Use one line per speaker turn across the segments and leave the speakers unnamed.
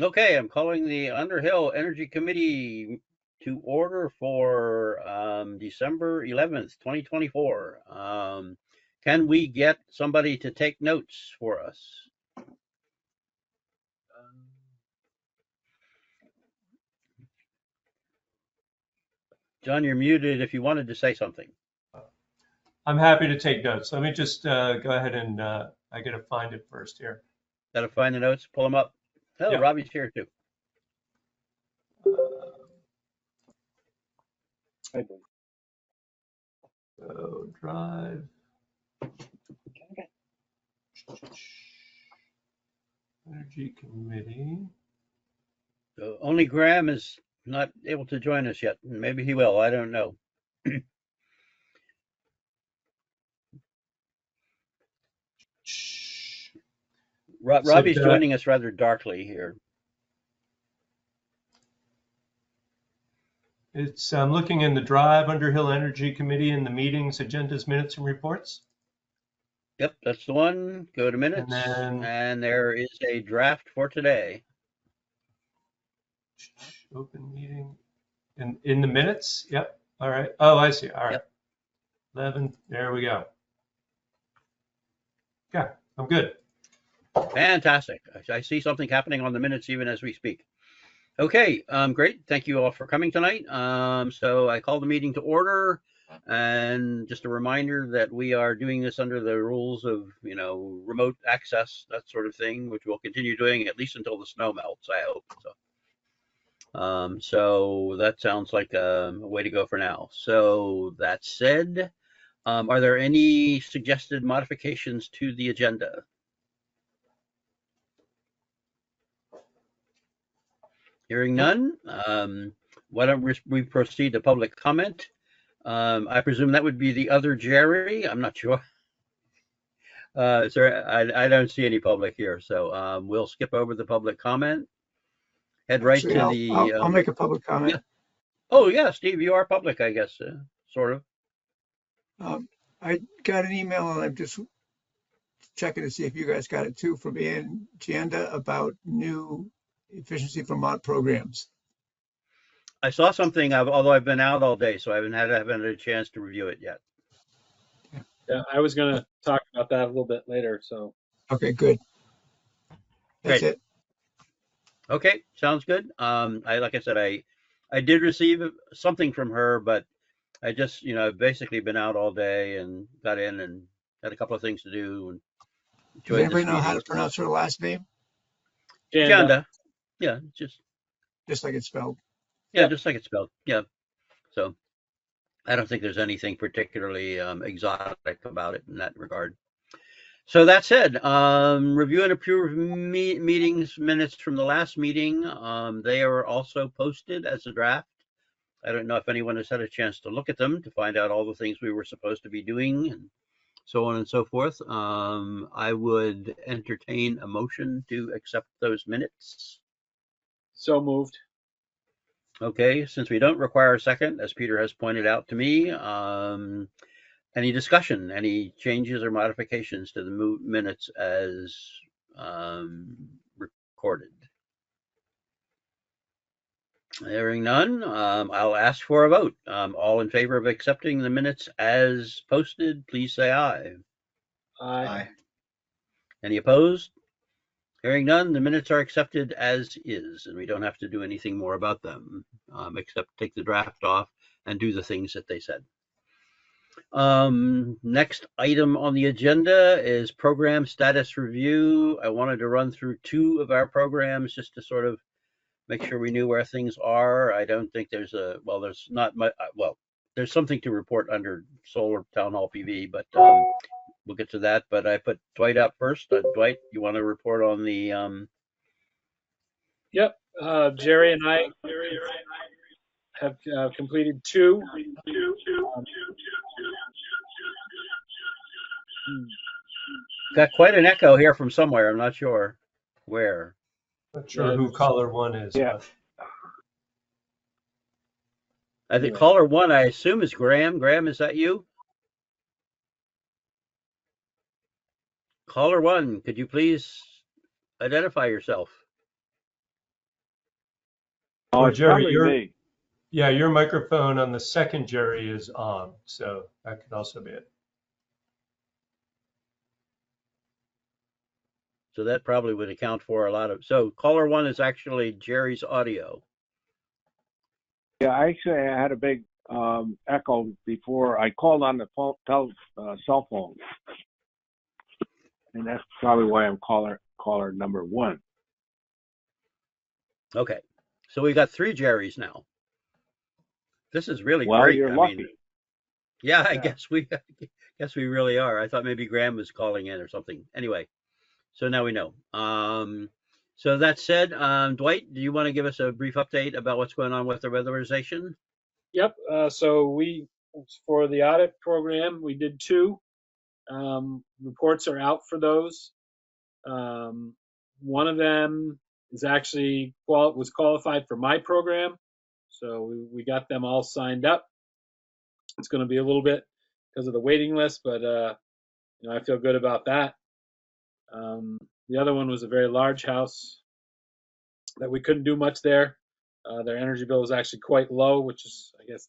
Okay, I'm calling the Underhill Energy Committee to order for December 11th, 2024. Can we get somebody to take notes for us? John, you're muted if you wanted to say something.
I'm happy to take notes. Let me just go ahead and I got to find it first here.
Gotta find the notes, pull them up. Oh,
Yeah.
Robbie's here too.
So drive. Energy Committee.
So only Graham is not able to join us yet. Maybe he will. I don't know.
So
Robbie's joining us rather darkly here.
I'm looking in the drive, Underhill Energy Committee, in the meetings, agendas, minutes, and reports.
Yep, that's the one. Go to minutes, and there is a draft for today.
Open meeting. In the minutes? Yep. All right. Oh, I see. All right.
Yep.
11. There we go. Yeah, I'm good.
Fantastic. I see something happening on the minutes even as we speak. Okay, great. Thank you all for coming tonight. So I call the meeting to order, and just a reminder that we are doing this under the rules of, remote access, that sort of thing, which we'll continue doing at least until the snow melts, I hope. So that sounds like a way to go for now. So that said, are there any suggested modifications to the agenda? Hearing none, why don't we proceed to public comment? I presume that would be the other Jerry. I'm not sure. I don't see any public here, so we'll skip over the public comment. Head right
Actually,
to the.
I'll make a public comment.
Yeah. Oh yeah, Steve, you are public, I guess, sort of.
I got an email and I'm just checking to see if you guys got it too from Janda about new efficiency Vermont programs.
I saw something, although I've been out all day, so I haven't had a chance to review it yet.
Yeah, I was going to talk about that a little bit later. So
Okay, good. That's
Great.
it.
Okay, sounds good. Like I said, I did receive something from her, but I just, I've basically been out all day and got in and had a couple of things to do and
Does
enjoyed
anybody
this
know how
meeting.
to pronounce her last name?
Janda. Yeah,
Just like it's spelled.
yeah, just like it's spelled. Yeah. So I don't think there's anything particularly exotic about it in that regard. So that said, review and approve meetings minutes from the last meeting. They are also posted as a draft. I don't know if anyone has had a chance to look at them to find out all the things we were supposed to be doing and so on and so forth. I would entertain a motion to accept those minutes.
so moved.
Okay, since we don't require a second, as Peter has pointed out to me, any discussion, any changes or modifications to the minutes as recorded? Hearing none, I'll ask for a vote. All in favor of accepting the minutes as posted, please say aye.
Aye.
Any opposed? Hearing none, the minutes are accepted as is, and we don't have to do anything more about them, except take the draft off and do the things that they said. Next item on the agenda is program status review. I wanted to run through two of our programs just to sort of make sure we knew where things are. I don't think there's there's not much, there's something to report under solar town hall PV, but we'll get to that. But I put Dwight up first. Dwight, you want to report on the
Yep. Jerry and I have completed two.
Got quite an echo here from somewhere. I'm not sure where.
Not sure who caller one is.
Yeah.
I think caller one, I assume, is Graham. Graham, is that you? Caller one, could you please identify yourself?
Oh,
Or
it's
Jerry,
probably me.
your microphone on the second Jerry is on, so that could also be it.
So that probably would account for a lot of. So caller one is actually Jerry's audio.
Yeah, actually, I had a big echo before. I called on the cell phone, and that's probably why I'm caller number one.
Okay. So we got 3 Jerrys now. This is really
Well,
great.
you're
I mean,
lucky.
yeah, I
Yeah.
guess we really are. I thought maybe Graham was calling in or something. Anyway, so now we know. So that said, Dwight, do you want to give us a brief update about what's going on with the weatherization?
Yep. So for the audit program, we did 2. Reports are out for those. One of them is actually was qualified for my program, so we got them all signed up. It's going to be a little bit because of the waiting list, but I feel good about that. The other one was a very large house that we couldn't do much there. Their energy bill was actually quite low, which is, I guess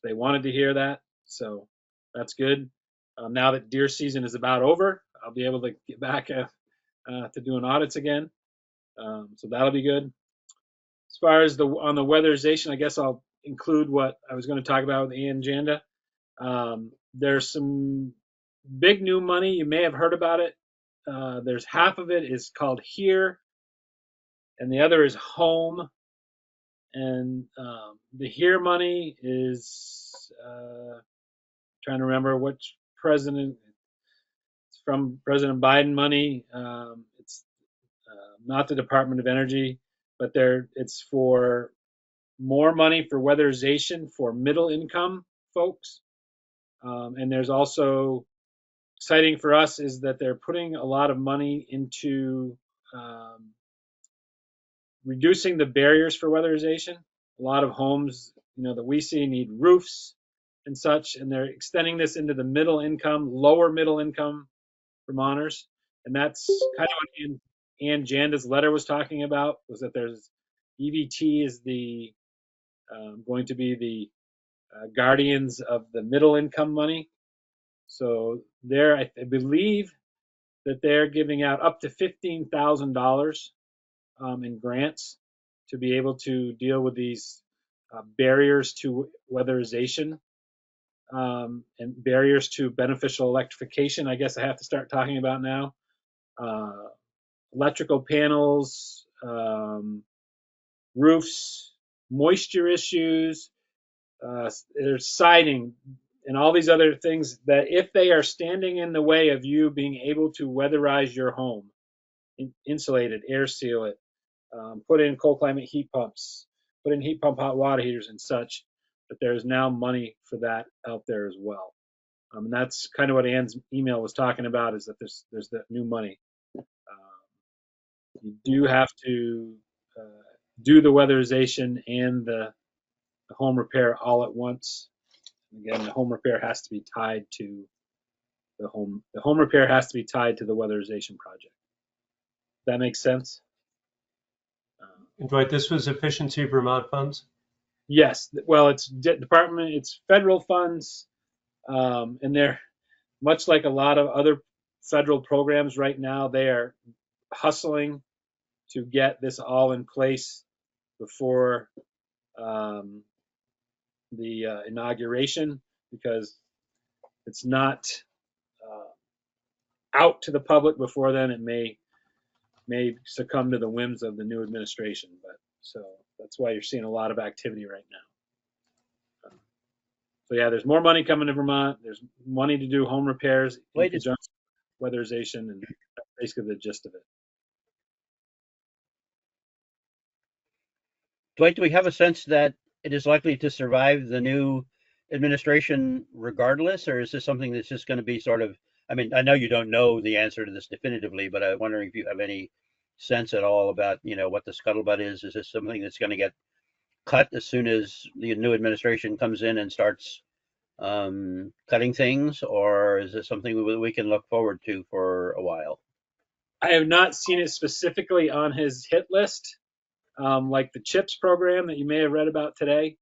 they wanted to hear that, so that's good. Now that deer season is about over, I'll be able to get back to doing audits again, so that'll be good. As far as on the weatherization, I guess I'll include what I was going to talk about with Ian Janda. There's some big new money. You may have heard about it. There's half of it is called Here, and the other is Home. And the Here money is trying to remember which president. It's from President Biden money. It's not the Department of Energy, but it's for more money for weatherization for middle income folks. And there's also exciting for us is that they're putting a lot of money into reducing the barriers for weatherization. A lot of homes, that we see need roofs and such, and they're extending this into the lower middle income Vermonters. And that's kind of what Ann Janda's letter was talking about, was that there's EVT is going to be the guardians of the middle income money. So I believe that they're giving out up to $15,000 in grants to be able to deal with these barriers to weatherization and barriers to beneficial electrification. I guess I have to start talking about now. Electrical panels, roofs, moisture issues, there's siding, and all these other things that if they are standing in the way of you being able to weatherize your home, insulate it, air seal it, put in cold climate heat pumps, put in heat pump hot water heaters and such, but there's now money for that out there as well. And that's kind of what Ann's email was talking about, is that there's that new money. You do have to do the weatherization and the home repair all at once. Again, the home repair has to be tied to the home repair has to be tied to the weatherization project. That makes sense?
And Dwight, this was Efficiency Vermont funds?
Yes. Well, it's federal funds, and they're much like a lot of other federal programs right now. They are hustling to get this all in place before the inauguration, because it's not out to the public before then. It may succumb to the whims of the new administration, but so that's why you're seeing a lot of activity right now. So yeah, there's more money coming to Vermont. There's money to do home repairs in conjunction with weatherization, and that's basically the gist of it.
Dwight, do we have a sense that it is likely to survive the new administration regardless, or is this something that's just going to be sort of, I mean, I know you don't know the answer to this definitively, but I'm wondering if you have any sense at all about, what the scuttlebutt is. Is this something that's going to get cut as soon as the new administration comes in and starts cutting things, or is this something we can look forward to for a while?
I have not seen it specifically on his hit list. like the CHIPS program that you may have read about today.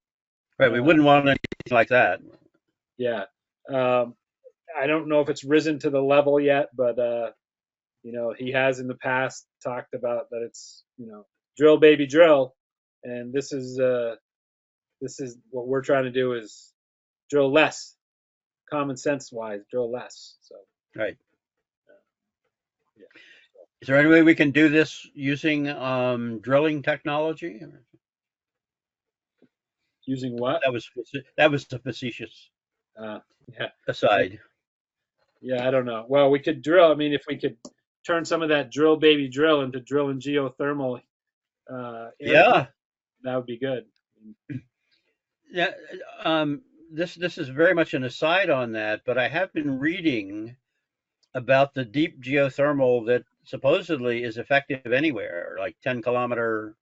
Right. We wouldn't want anything like that.
Yeah. I don't know if it's risen to the level yet, but he has in the past talked about that it's drill baby drill, and this is what we're trying to do is drill less, common sense wise, drill less. So
Right.
yeah.
Is there any way we can do this using drilling technology?
Using what?
That was a facetious
Uh, yeah,
aside.
yeah. I don't know. Well, we could drill. I mean, if we could turn some of that drill baby drill into drilling geothermal air pump,
Yeah.
that would be good.
Yeah. This is very much an aside on that, but I have been reading about the deep geothermal that supposedly is effective anywhere, like 10-kilometer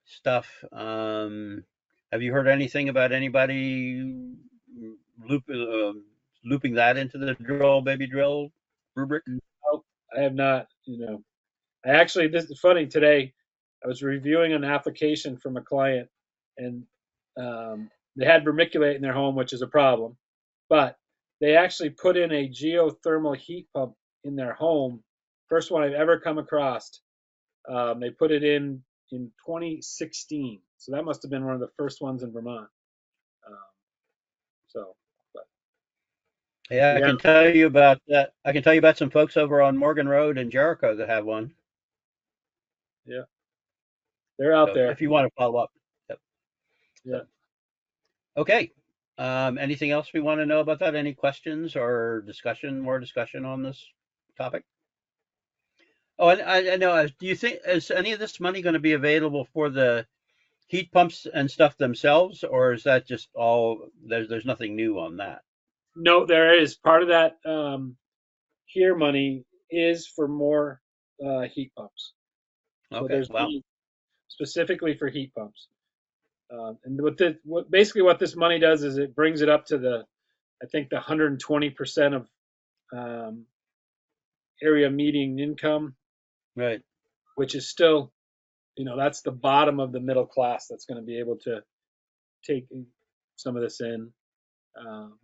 stuff. Have you heard anything about anybody loop, looping that into the drill baby drill rubric?
No, I have not. I actually, this is funny. Today, I was reviewing an application from a client, and they had vermiculite in their home, which is a problem. But they actually put in a geothermal heat pump in their home. First one I've ever come across. They put it in 2016, so that must have been one of the first ones in Vermont. Um, so, but
Yeah, I
yeah,
can tell you about that. I can tell you about some folks over on Morgan Road in Jericho that have one.
yeah, they're out
So
there.
if you want to follow up. Yep.
Yeah.
So, okay. Anything else we want to know about that? Any questions or more discussion on this topic? Oh, and I know. Do you think is any of this money going to be available for the heat pumps and stuff themselves, or is that just all? There's nothing new on that.
No, there is part of that here money is for more heat pumps. So
Okay.
there's
Well,
money specifically for heat pumps. And basically what this money does is it brings it up to I think the 120% of um, area median income,
right.
which is still, that's the bottom of the middle class that's going to be able to take some of this in.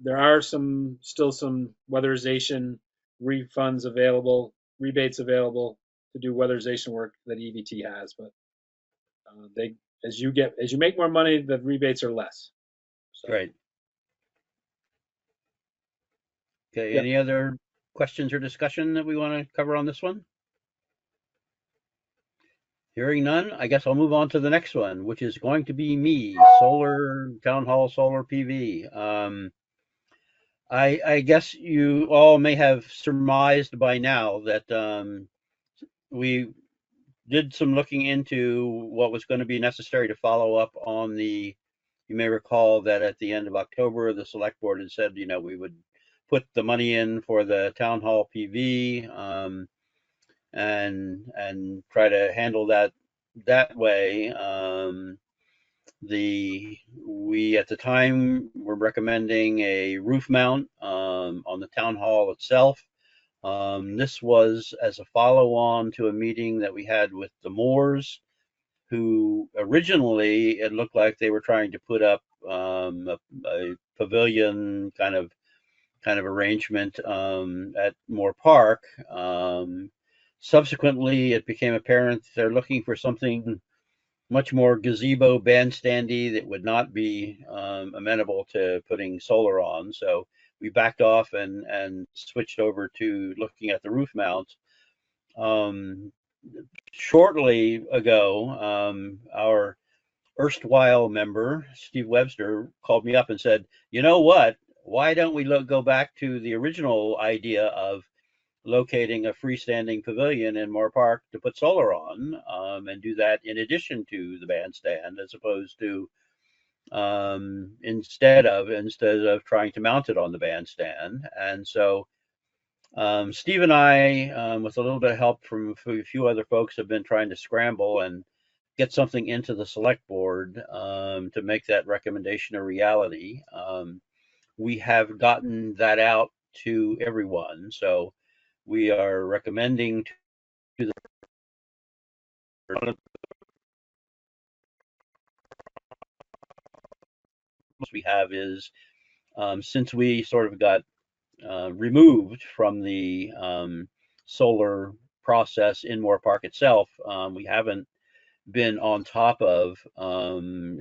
There are still some weatherization refunds available, rebates available to do weatherization work that EVT has, but as you make more money, the rebates are less. So
Right. Okay.
yeah.
Any other questions or discussion that we want to cover on this one? Hearing none, I guess I'll move on to the next one, which is going to be me, town hall solar PV. I guess you all may have surmised by now that we did some looking into what was going to be necessary to follow up on you may recall that at the end of October, the select board had said, we would put the money in for the town hall PV, and try to handle that way. We at the time were recommending a roof mount on the town hall itself. This was as a follow-on to a meeting that we had with the Moores, who originally it looked like they were trying to put up a pavilion kind of arrangement at Moore Park. Subsequently, it became apparent they're looking for something much more gazebo bandstandy that would not be amenable to putting solar on. So we backed off and switched over to looking at the roof mounts. Shortly ago, our erstwhile member, Steve Webster, called me up and said, you know what? Why don't we go back to the original idea of locating a freestanding pavilion in Moore Park to put solar on, and do that in addition to the bandstand, as opposed to instead of trying to mount it on the bandstand. And so Steve and I, with a little bit of help from a few other folks, have been trying to scramble and get something into the select board to make that recommendation a reality. We have gotten that out to everyone, so we are recommending to the we have is, since we sort of got removed from the solar process in Moore Park itself, we haven't been on top of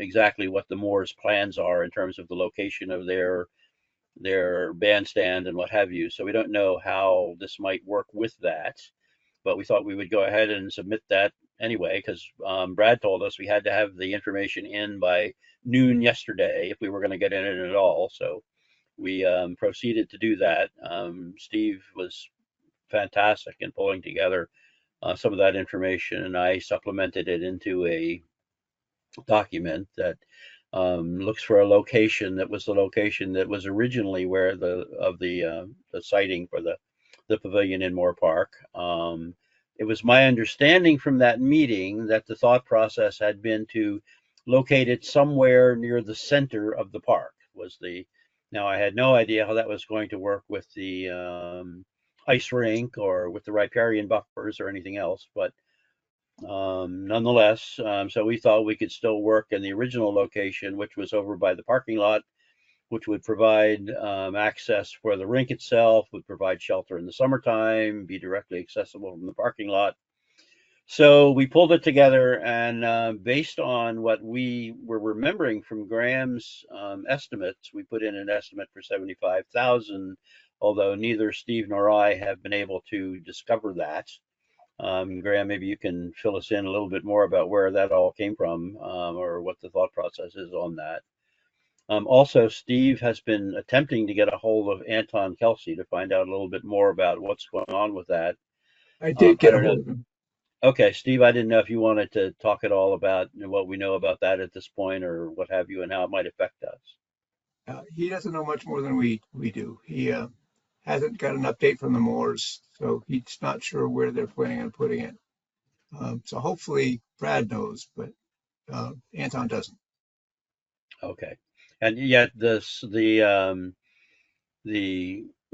exactly what the Moores' plans are in terms of the location of their bandstand and what have you. So we don't know how this might work with that, but we thought we would go ahead and submit that anyway, because Brad told us we had to have the information in by noon yesterday if we were going to get in it at all. So we proceeded to do that. Steve was fantastic in pulling together some of that information, and I supplemented it into a document that looks for a location that was the location that was originally where the siting for the pavilion in Moore Park. It was my understanding from that meeting that the thought process had been to locate it somewhere near the center of the park. Now I had no idea how that was going to work with the ice rink or with the riparian buffers or anything else, but nonetheless, so we thought we could still work in the original location, which was over by the parking lot, which would provide access for the rink itself, would provide shelter in the summertime, be directly accessible from the parking lot. So we pulled it together, and based on what we were remembering from Graham's estimates, we put in an estimate for 75,000, although neither Steve nor I have been able to discover that. Graham, maybe you can fill us in a little bit more about where that all came from, or what the thought process is on that. Also, Steve has been attempting to get a hold of Anton Kelsey to find out a little bit more about what's going on with that.
I did
I
get a
don't know.
hold of him.
Okay, Steve, I didn't know if you wanted to talk at all about what we know about that at this point, or what have you, and how it might affect us.
He doesn't know much more than we do. He hasn't got an update from the Moores, so he's not sure where they're planning on putting it. So hopefully Brad knows, but Anton doesn't.
Okay, and yet the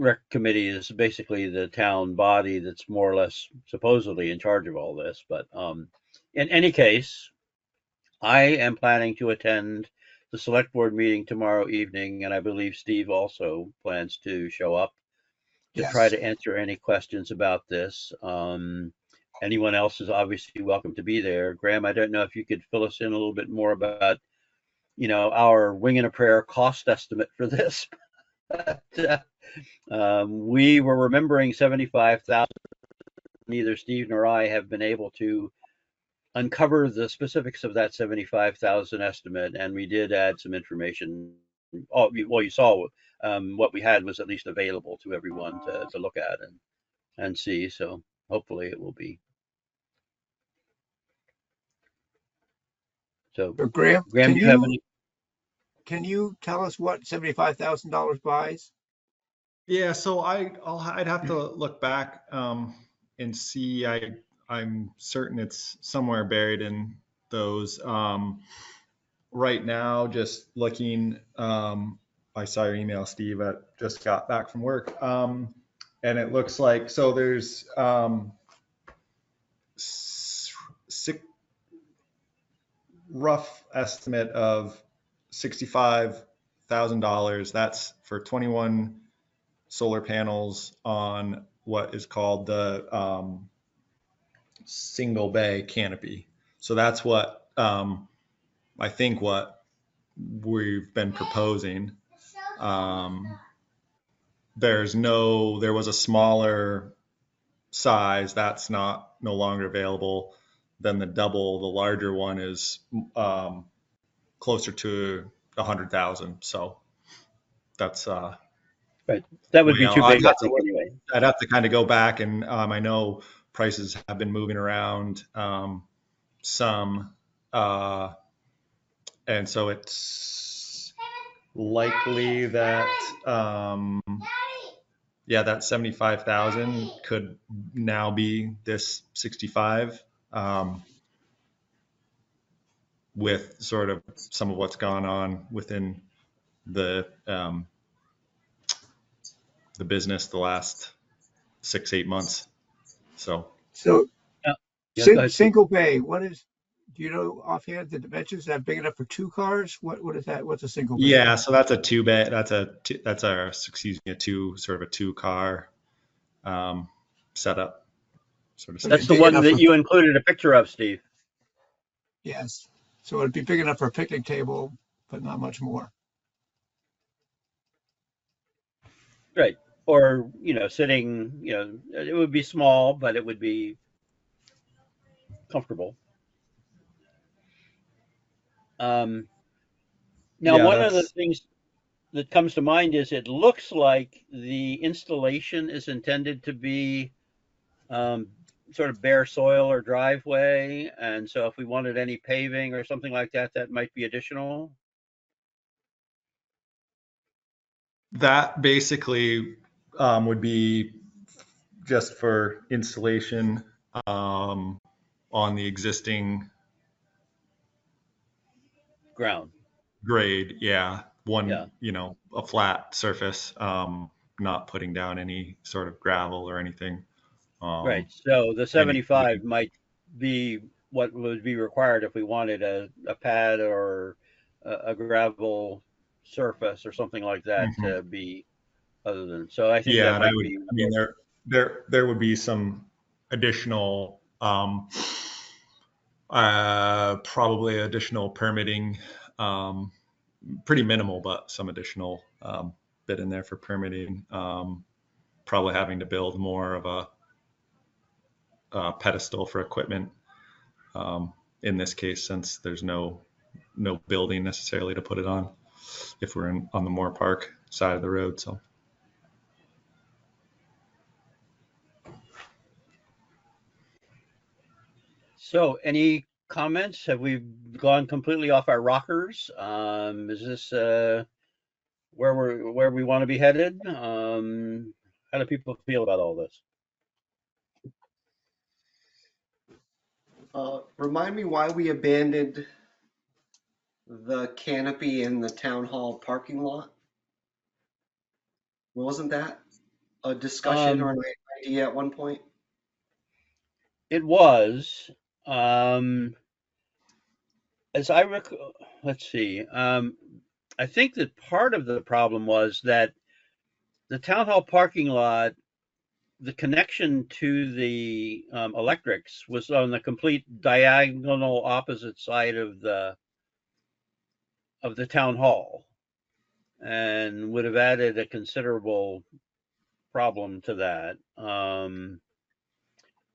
rec committee is basically the town body that's more or less supposedly in charge of all this. But in any case, I am planning to attend the select board meeting tomorrow evening, and I believe Steve also plans to show up to try
Yes.
to answer any questions about this. Anyone else is obviously welcome to be there. Graham, I don't know if you could fill us in a little bit more about, our wing and a prayer cost estimate for this. We were remembering 75,000. Neither Steve nor I have been able to uncover the specifics of that 75,000 estimate, and we did add some information. Oh, well, you saw what we had was at least available to everyone to look at and see. So hopefully it will be. So,
So Graham,
Graham, do you have any?
can you tell us what $75,000 buys?
Yeah, so I'd have to look back and see. I'm certain it's somewhere buried in those. Right now, just looking, I saw your email, Steve. I just got back from work, and it looks like so. There's rough estimate of $65,000. That's for 21 solar panels on what is called the single bay canopy. So that's what I think what we've been proposing. There was a smaller size that's no longer available than the double. The larger one is closer to 100,000. So that's
Right. That would be too big, I think,
look,
anyway.
I'd have to kind of go back and I know prices have been moving around some, and so it's likely that that 75,000 could now be this 65, with sort of some of what's gone on within the business the last 6-8 months. So
So
Yeah, go ahead, Steve.
single bay, what is do you know offhand the dimensions? Is that big enough for 2 cars? What is that? What's a single bay?
Yeah, so that's a two bed. Excuse me, a two car setup, sort of
So it'd
That's
be
the
setup.
big
one
enough
that
for,
you included a picture of, Steve.
yes. So it'd be big enough for a picnic table, but not much more.
Right. Or, sitting, it would be small, but it would be comfortable. Um, Now,
Yeah,
one of the
that's
things that comes to mind is it looks like the installation is intended to be um, sort of bare soil or driveway. And so if we wanted any paving or something like that, that might be additional.
that basically would be just for installation on the existing
Ground.
grade. Yeah,
Yeah.
a flat surface, not putting down any sort of gravel or anything.
Right.
Um,
So the
any,
75 might be what would be required if we wanted a pad or a gravel surface or something like that
Mhm.
to be other than. So I think
Yeah,
that
and I
might
would,
be
I mean, there would be some additional, probably additional permitting, um, pretty minimal, but some additional bit in there for permitting. Probably having to build more of a pedestal for equipment in this case, since there's no building necessarily to put it on if we're on the Moore Park side of the road. So
So, any comments? Have we gone completely off our rockers? Is this where we want to be headed? How do people feel about all this?
Remind me why we abandoned the canopy in the town hall parking lot? Wasn't that a discussion or
Um,
an idea at one point?
it was, as I recall, let's see. I think that part of the problem was that the town hall parking lot, the connection to the electrics was on the complete diagonal opposite side of the town hall, and would have added a considerable problem to that.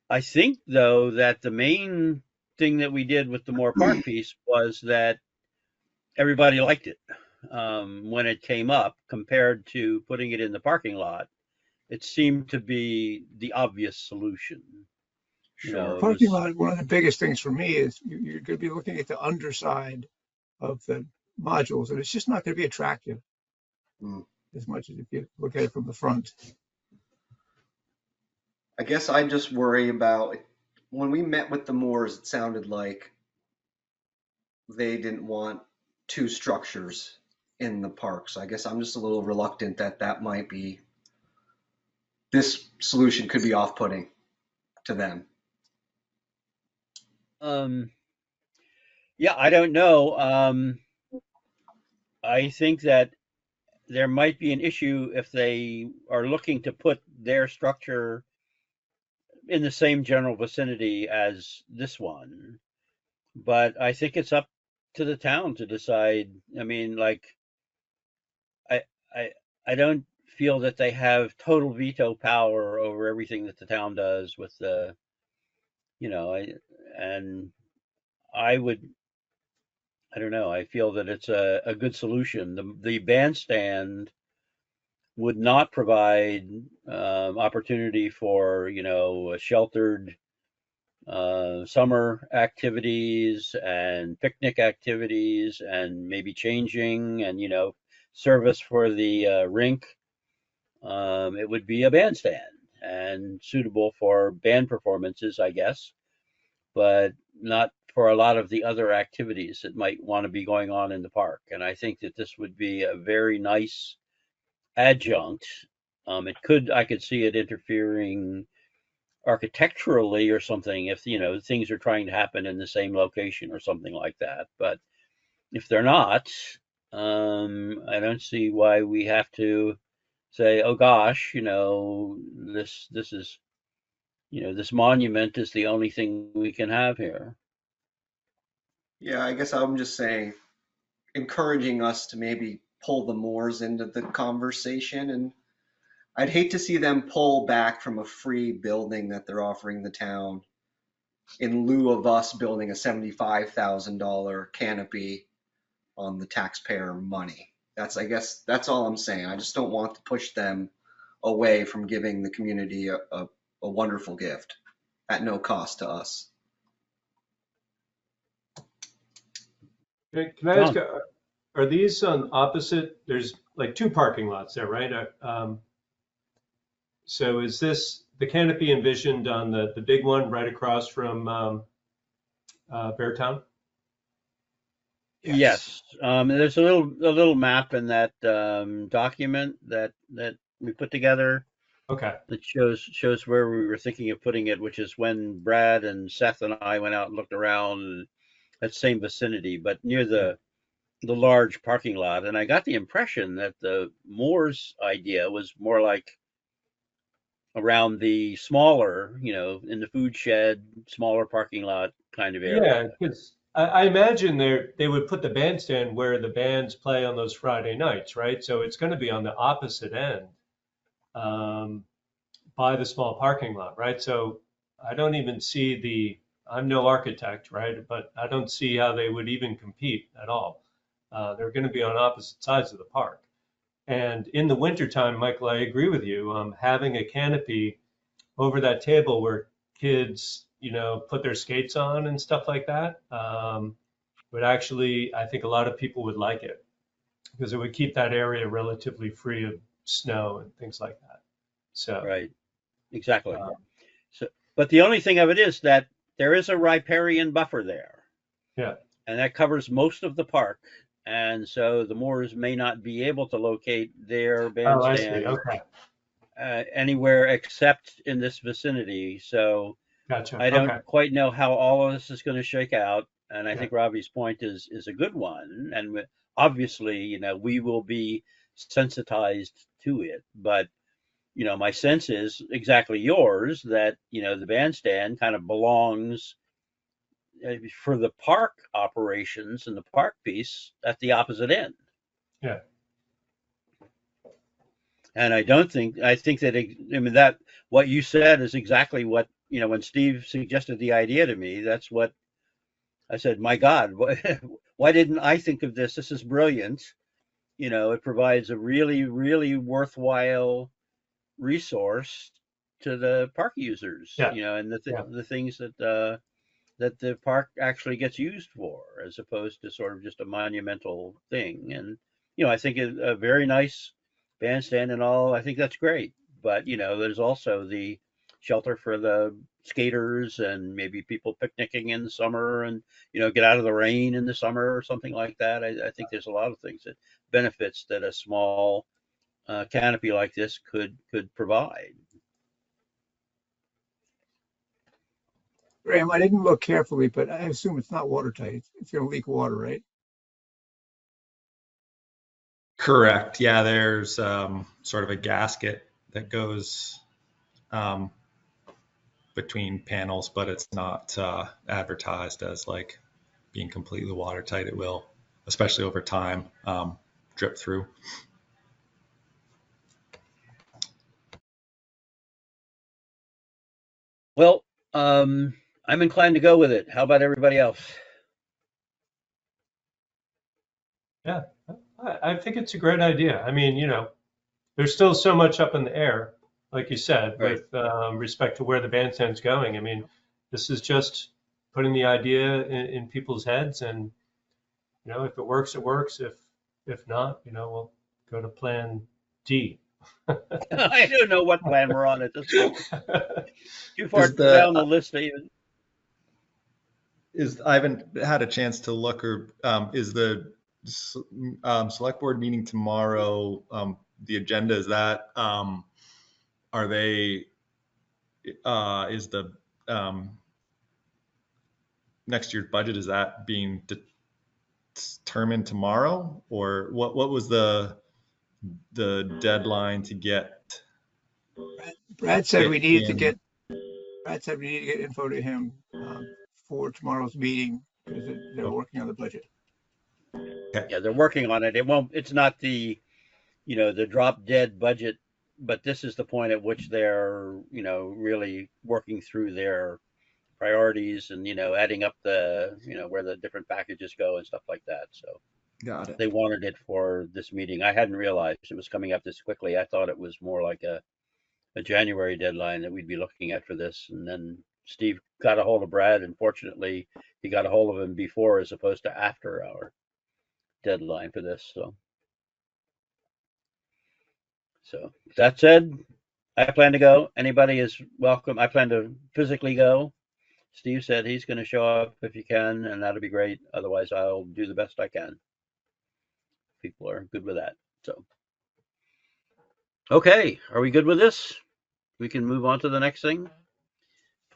I think, though, that the main thing that we did with the Moore Park piece was that everybody liked it when it came up compared to putting it in the parking lot. It seemed to be the obvious solution.
Sure.
It
Parking
was,
lot, one of the biggest things for me is you're going to be looking at the underside of the modules, and it's just not going to be attractive
Mm.
as much as if you look at it from the front.
I guess I just worry about when we met with the Moores, it sounded like they didn't want two structures in the park. So I guess I'm just a little reluctant that this solution could be off-putting to them.
um, yeah, I don't know. I think that there might be an issue if they are looking to put their structure in the same general vicinity as this one. But I think it's up to the town to decide. I mean, like, I, I, I don't feel that they have total veto power over everything that the town does with the, you know, and I would, I don't know, I feel that it's a good solution. The bandstand would not provide opportunity for, sheltered summer activities and picnic activities and maybe changing and, service for the rink. It would be a bandstand and suitable for band performances, I guess, but not for a lot of the other activities that might want to be going on in the park. And I think that this would be a very nice adjunct. I could see it interfering architecturally or something, if things are trying to happen in the same location or something like that. But if they're not, I don't see why we have to say, oh gosh, this is this monument is the only thing we can have here.
Yeah, I guess I'm just saying, encouraging us to maybe pull the Moors into the conversation. And I'd hate to see them pull back from a free building that they're offering the town in lieu of us building a $75,000 canopy on the taxpayer money. I guess that's all I'm saying. I just don't want to push them away from giving the community a wonderful gift at no cost to us.
Can I ask, are these on opposite? There's like two parking lots there, right? So is this the canopy envisioned on the big one right across from Beartown?
Yes, there's a little map in that document that we put together
Okay.
that shows where we were thinking of putting it, which is when Brad and Seth and I went out and looked around that same vicinity, but near the large parking lot. And I got the impression that the Moore's idea was more like around the smaller, in the food shed, smaller parking lot kind of
Yeah,
area.
because I imagine they would put the bandstand where the bands play on those Friday nights, right? So it's going to be on the opposite end, um, by the small parking lot, right? So I don't even see I'm no architect, right? But I don't see how they would even compete at all. They're going to be on opposite sides of the park. And in the wintertime, Michael, I agree with you. Having a canopy over that table where kids, put their skates on and stuff like that, would actually, I think a lot of people would like it because it would keep that area relatively free of snow and things like that. So,
Right, exactly.
uh,
So, but the only thing of it is that there is a riparian buffer there,
yeah.
and that covers most of the park. And so the Moors may not be able to locate their
Oh, I see.
bandstand
Okay.
anywhere except in this vicinity. So
Gotcha.
I
Okay.
don't quite know how all of this is going to shake out. And I
Yeah.
think Robbie's point is a good one. And obviously, we will be sensitized to it. But my sense is exactly yours that the bandstand kind of belongs for the park operations and the park piece at the opposite end.
Yeah.
And I think that, I mean, that what you said is exactly what, when Steve suggested the idea to me, that's what I said, my God, why didn't I think of this? This is brilliant. It provides a really, really worthwhile resource to the park users,
Yeah.
and
Yeah.
the things that the park actually gets used for, as opposed to sort of just a monumental thing. And I think a very nice bandstand and all. I think that's great. But there's also the shelter for the skaters and maybe people picnicking in the summer and get out of the rain in the summer or something like that. I think there's a lot of things that benefits that a small canopy like this could provide.
Graham, I didn't look carefully, but I assume it's not watertight. It's going to leak water, right?
Correct. Yeah, there's sort of a gasket that goes um, between panels, but it's not advertised as like being completely watertight. It will, especially over time, drip through.
Well, I'm inclined to go with it. How about everybody else?
Yeah. I think it's a great idea. I mean, there's still so much up in the air, like you said,
Right.
with respect to where the bandstand's going. I mean, this is just putting the idea in people's heads, and if it works, it works. If not, we'll go to Plan D.
I don't know what plan we're on at this point. Too far
Is the
down the list to even.
I haven't had a chance to look, or is the select board meeting tomorrow? The agenda is that are they is the next year's budget, is that being determined tomorrow, or what was the deadline to get
Brad said we needed to
in?
get info to him for tomorrow's meeting because they're working on the budget.
Okay.
Yeah, they're working on it. It's not the, the drop dead budget, but this is the point at which they're, really working through their priorities and, adding up the, where the different packages go and stuff like that. So
Got it.
they wanted it for this meeting. I hadn't realized it was coming up this quickly. I thought it was more like a January deadline that we'd be looking at for this. And then Steve got a hold of Brad, and fortunately, he got a hold of him before as opposed to after our deadline for this. So that said, I plan to go. Anybody is welcome. I plan to physically go. Steve said he's going to show up if he can, and that'll be great. Otherwise, I'll do the best I can. People are good with that. So, okay, are we good with this? We can move on to the next thing.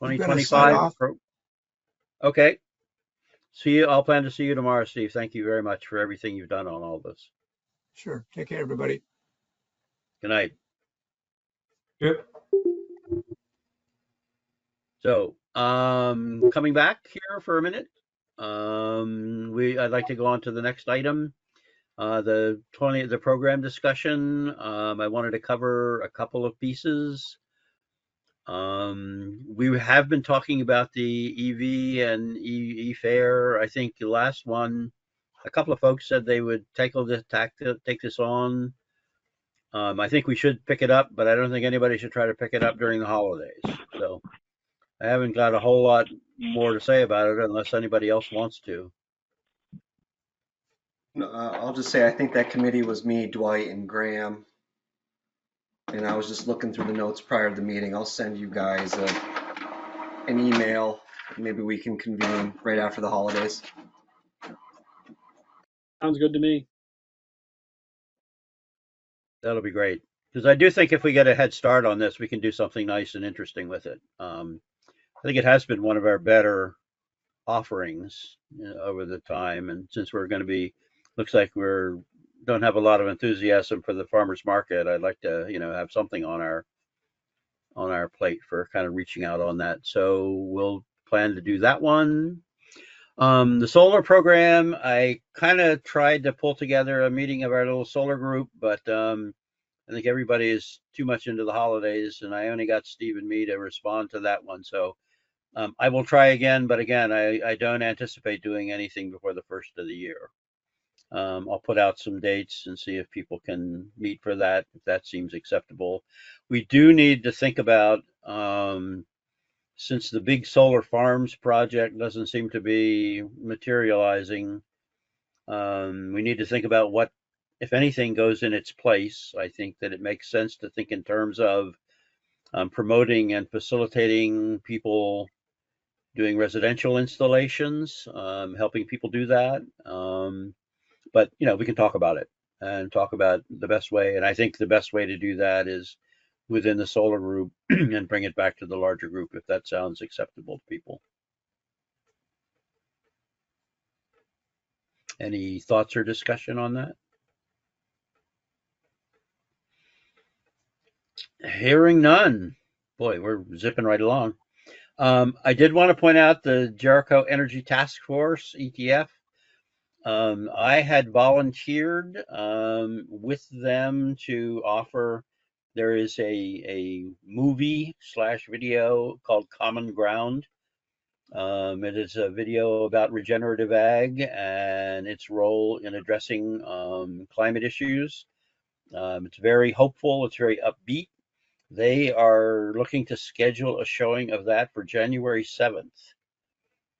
You gotta sign
2025.
off.
Okay. See you. I'll plan to see you tomorrow, Steve. Thank you very much for everything you've done on all this.
Sure. Take care, everybody.
Good night.
Yep.
So, coming back here for a minute, I'd like to go on to the next item, the program discussion. I wanted to cover a couple of pieces. We have been talking about the EV and e-fare. I think the last one, a couple of folks said they would take this on. I think we should pick it up, but I don't think anybody should try to pick it up during the holidays. So I haven't got a whole lot more to say about it unless anybody else wants to.
No, I'll just say I think that committee was me, Dwight, and Graham. And I was just looking through the notes prior to the meeting. I'll send you guys an email. Maybe we can convene right after the holidays.
Sounds good to me.
That'll be great. Because I do think if we get a head start on this, we can do something nice and interesting with it. I think it has been one of our better offerings over the time. And since we're going to be, looks like don't have a lot of enthusiasm for the farmers market, I'd like to, have something on our plate for kind of reaching out on that. So we'll plan to do that one. The solar program, I kind of tried to pull together a meeting of our little solar group, but I think everybody is too much into the holidays, and I only got Steve and me to respond to that one. So I will try again, but again, I don't anticipate doing anything before the first of the year. I'll put out some dates and see if people can meet for that, if that seems acceptable. We do need to think about, since the big solar farms project doesn't seem to be materializing, we need to think about what, if anything, goes in its place. I think that it makes sense to think in terms of promoting and facilitating people doing residential installations, helping people do that. But we can talk about it and talk about the best way. And I think the best way to do that is within the solar group and bring it back to the larger group if that sounds acceptable to people. Any thoughts or discussion on that? Hearing none. Boy, we're zipping right along. I did want to point out the Jericho Energy Task Force, ETF. I had volunteered with them to offer. There is a movie/video called Common Ground. It is a video about regenerative ag and its role in addressing climate issues. It's very hopeful. It's very upbeat. They are looking to schedule a showing of that for January 7th.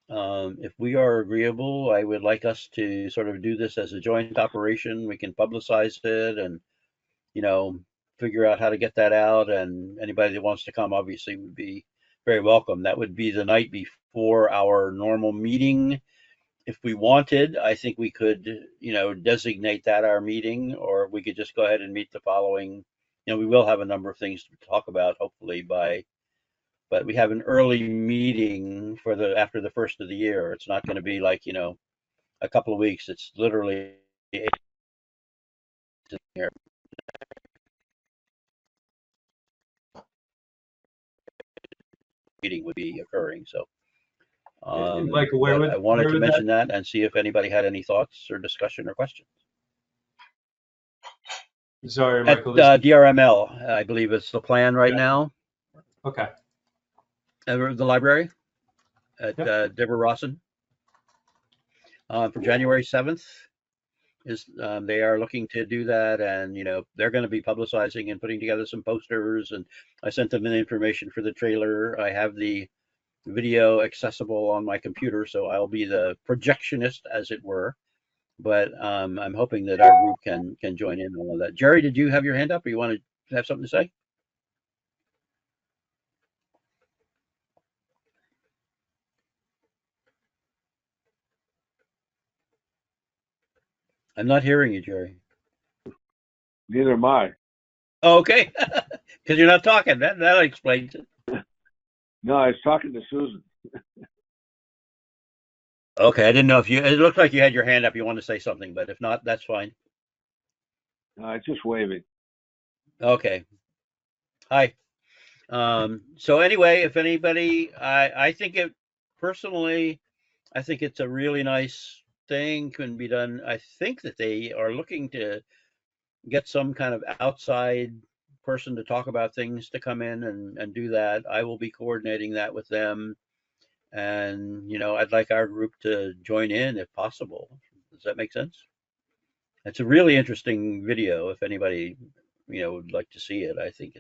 If we are agreeable, I would like us to sort of do this as a joint operation. We can publicize it and, figure out how to get that out. And anybody that wants to come obviously would be very welcome. That would be the night before our normal meeting. If we wanted, I think we could, designate that our meeting, or we could just go ahead and meet the following. We will have a number of things to talk about, hopefully by but we have an early meeting for after the first of the year. It's not going to be like, a couple of weeks. It's literally here meeting would be occurring. So,
Michael,
but I wanted
where
to
would that?
mention that and see if anybody had any thoughts or discussion or questions.
Sorry,
At
Michael. This.
DRML, I believe it's the plan right
Yeah.
now.
Okay.
The library at
Yep.
Deborah Rawson for January 7th. They are looking to do that, and they're going to be publicizing and putting together some posters, and I sent them the information for the trailer. I have the video accessible on my computer, so I'll be the projectionist, as it were. But I'm hoping that our group can join in on all that. Jerry, did you have your hand up, or you want to have something to say? I'm not hearing you, Jerry.
Neither am I.
Oh, okay, because you're not talking. That explains it.
No, I was talking to Susan.
Okay, I didn't know if you. It looked like you had your hand up. You want to say something, but if not, that's fine.
It's just waving.
Okay. Hi. So anyway, if anybody, I think it personally, I think it's a really nice thing, can be done. I think that they are looking to get some kind of outside person to talk about things to come in and do that. I will be coordinating that with them. And, I'd like our group to join in if possible. Does that make sense? It's a really interesting video. If anybody, would like to see it, I think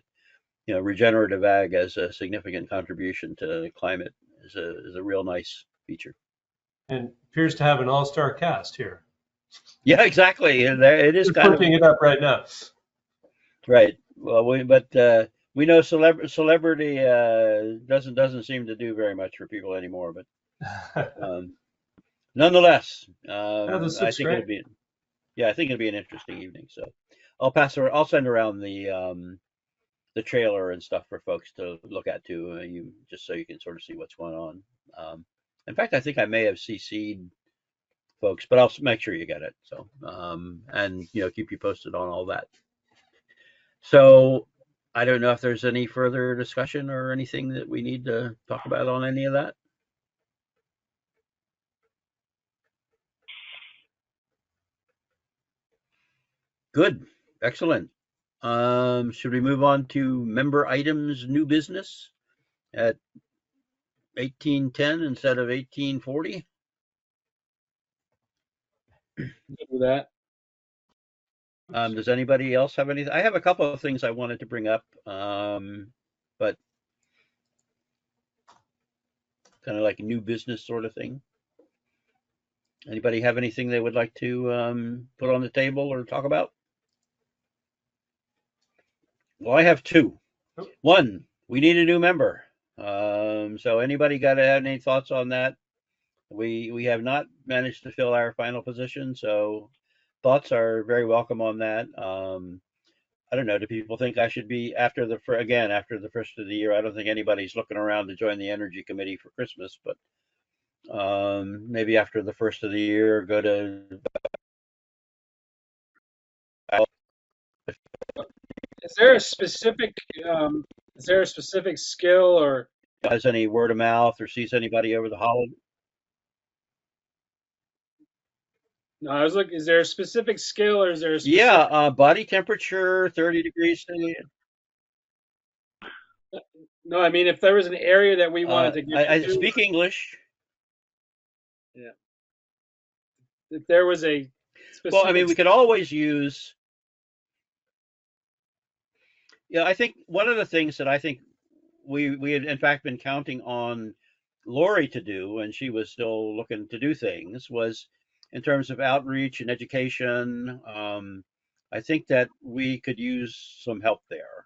regenerative ag as a significant contribution to climate is a real nice feature.
And appears to have an all-star cast here.
Yeah, exactly. It is
We're
kind of
flipping it up right now.
right. Well, we know celebrity doesn't seem to do very much for people anymore. But nonetheless,
This
I
looks
think
great.
I think it'll be an interesting evening. So I'll send around the trailer and stuff for folks to look at too. You just so you can sort of see what's going on. In fact, I think I may have CC'd folks, but I'll make sure you get it. So and keep you posted on all that. So I don't know if there's any further discussion or anything that we need to talk about on any of that. Good, excellent. Should we move on to member items, new business at 1810 instead of 1840?
Good with that.
Does anybody else have anything? I have a couple of things I wanted to bring up, but kind of like a new business sort of thing. Anybody have anything they would like to put on the table or talk about? Well, I have two. One, we need a new member. So anybody got any thoughts on that? We have not managed to fill our final position, so thoughts are very welcome on that. I don't know. Do people think I should be after the first of the year? I don't think anybody's looking around to join the energy committee for Christmas, but maybe after the first of the year, go to.
Is there a specific skill or
Has any word of mouth or sees anybody over the holiday?
no? I was looking. Is there a specific skill or is there a specific?
Yeah, body temperature 30 degrees Celsius.
No, I mean if there was an area that we wanted to get
I
into,
speak English.
yeah. If there was a
Well, I mean, we
specific,
could always use. Yeah, I think one of the things that I think we had in fact been counting on Lori to do when she was still looking to do things was in terms of outreach and education. I think that we could use some help there,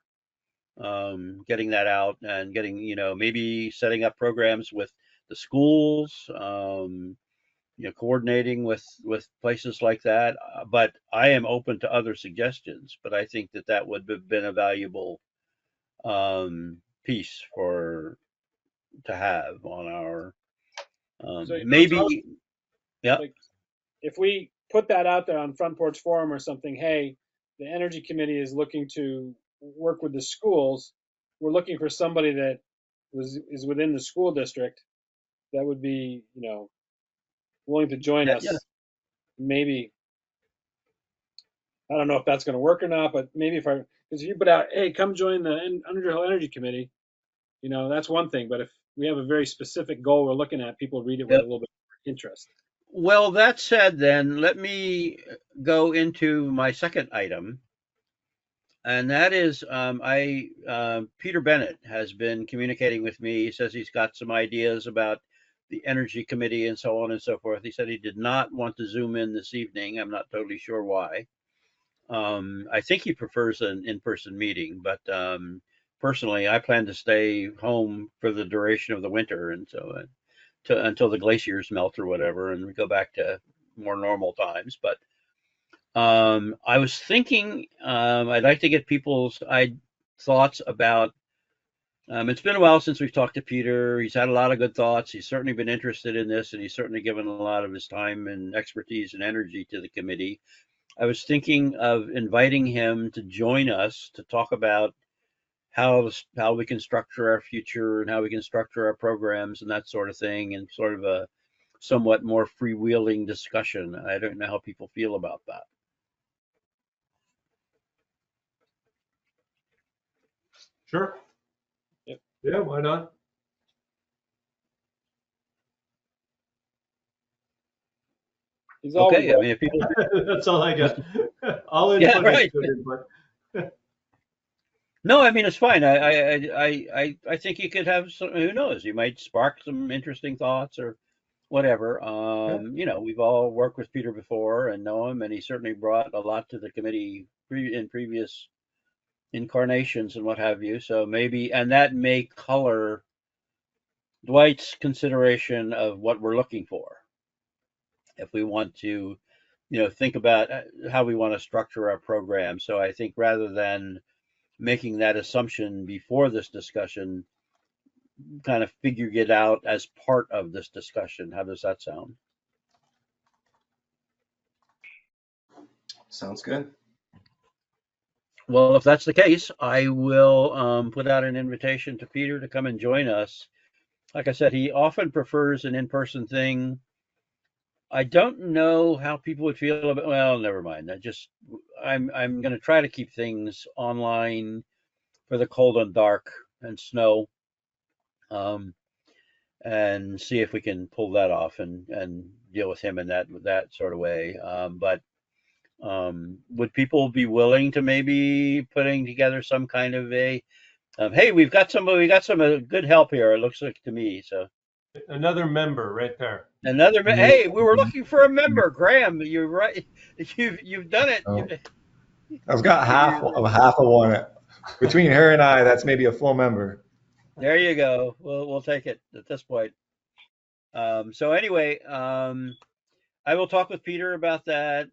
getting that out and getting, maybe setting up programs with the schools, coordinating with places like that. But I am open to other suggestions. But I think that would have been a valuable piece for to have on our
So,
maybe. Yeah.
like, if we put that out there on Front Porch Forum or something, hey, the Energy Committee is looking to work with the schools. We're looking for somebody that is within the school district that would be, willing to join
Yeah, yeah.
us. Maybe, I don't know if that's going to work or not, but maybe because if you put out, hey, come join the Underhill Energy Committee, that's one thing. But if we have a very specific goal we're looking at, people read it with a
Yep.
little bit more interest.
Well, that said, then let me go into my second item, and that is Peter Bennett has been communicating with me. He says he's got some ideas about the Energy Committee and so on and so forth. He said he did not want to Zoom in this evening. I'm not totally sure why. I think he prefers an in-person meeting, but personally, I plan to stay home for the duration of the winter, and so until the glaciers melt or whatever, and we go back to more normal times. But I was thinking I'd like to get people's thoughts about. It's been a while since we've talked to Peter. He's had a lot of good thoughts. He's certainly been interested in this, and he's certainly given a lot of his time and expertise and energy to the committee. I was thinking of inviting him to join us to talk about how we can structure our future and how we can structure our programs and that sort of thing, and sort of a somewhat more freewheeling discussion. I don't know how people feel about that.
Sure.
Yep.
Yeah, why not?
He's always
Okay, I
welcome.
mean, if people,
That's all I got. All
yeah,
input is
right.
good input.
No, I mean it's fine. I think you could have some. Who knows? You might spark some interesting thoughts or whatever.
Yeah.
We've all worked with Peter before and know him, and he certainly brought a lot to the committee in previous incarnations and what have you. So maybe, and that may color Dwight's consideration of what we're looking for. If we want to, think about how we want to structure our program. So I think rather than making that assumption before this discussion, kind of figure it out as part of this discussion. How does that sound?
Sounds good.
Well, if that's the case, I will put out an invitation to Peter to come and join us. Like I said, he often prefers an in-person thing. I don't know how people would feel about. Well, never mind. I'm going to try to keep things online for the cold and dark and snow, um, and see if we can pull that off and deal with him in that sort of way. But would people be willing to maybe putting together some kind of a hey, we got some good help here. It looks like to me. So
Another member right there.
hey, we were looking for a member, Graham. You're right. You've done it.
Oh, I've got half
You,
of half of one. Between her and I, that's maybe a full member.
there you go. We'll take it at this point. So anyway, I will talk with Peter about that.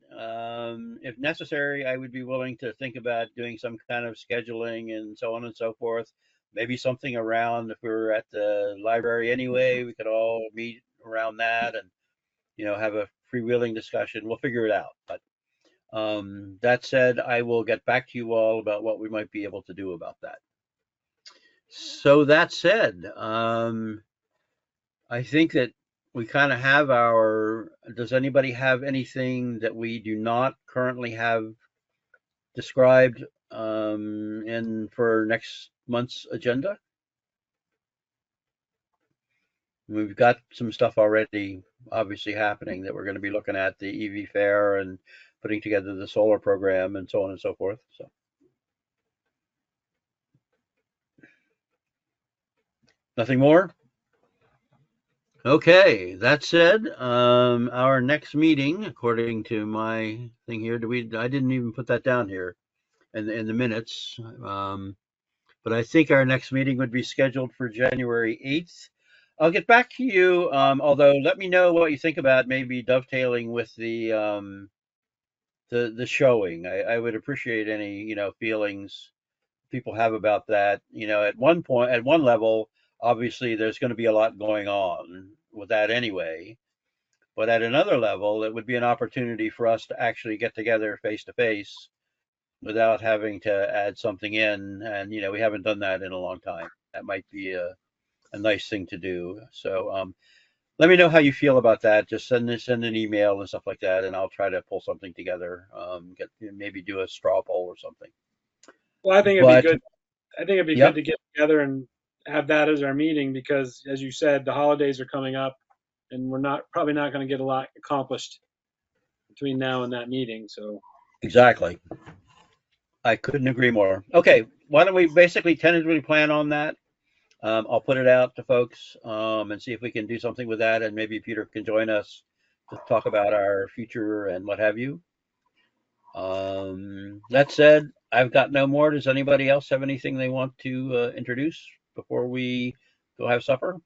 If necessary, I would be willing to think about doing some kind of scheduling and so on and so forth. Maybe something around if we were at the library anyway, we could all meet around that and have a freewheeling discussion. We'll figure it out. But that said, I will get back to you all about what we might be able to do about that. So that said, I think that we kind of have our. Does anybody have anything that we do not currently have described in for next month's agenda? We've got some stuff already obviously happening that we're going to be looking at the EV fair and putting together the solar program and so on and so forth. So nothing more? Okay, that said, our next meeting, according to my thing here, I didn't even put that down here in the minutes. But I think our next meeting would be scheduled for January 8th. I'll get back to you, although let me know what you think about maybe dovetailing with the showing. I would appreciate any, feelings people have about that. At one point, at one level, obviously there's going to be a lot going on with that anyway. But at another level, it would be an opportunity for us to actually get together face to face without having to add something in. And, we haven't done that in a long time. That might be a nice thing to do. So let me know how you feel about that. Just send an email and stuff like that, and I'll try to pull something together. Maybe do a straw poll or something.
Well, I think it'd be
But
good. I think it'd be
yep,
good to get together and have that as our meeting because, as you said, the holidays are coming up, and we're probably not going to get a lot accomplished between now and that meeting. So
exactly. I couldn't agree more. Okay, why don't we basically tentatively plan on that? I'll put it out to folks and see if we can do something with that, and maybe Peter can join us to talk about our future and what have you. That said, I've got no more. Does anybody else have anything they want to introduce before we go have supper?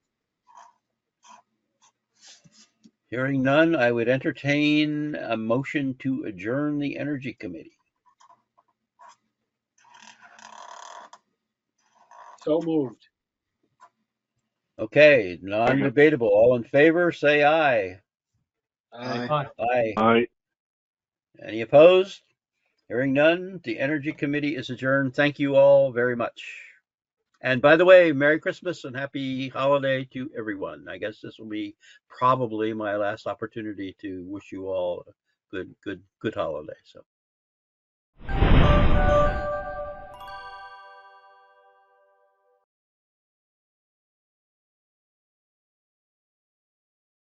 Hearing none, I would entertain a motion to adjourn the Energy Committee.
moved.
Okay, non-debatable. All in favor, say aye.
Aye.
Hi.
Aye.
Aye.
Any opposed? Hearing none, the Energy Committee is adjourned. Thank you all very much. And by the way, Merry Christmas and Happy Holiday to everyone. I guess this will be probably my last opportunity to wish you all a good holiday. So.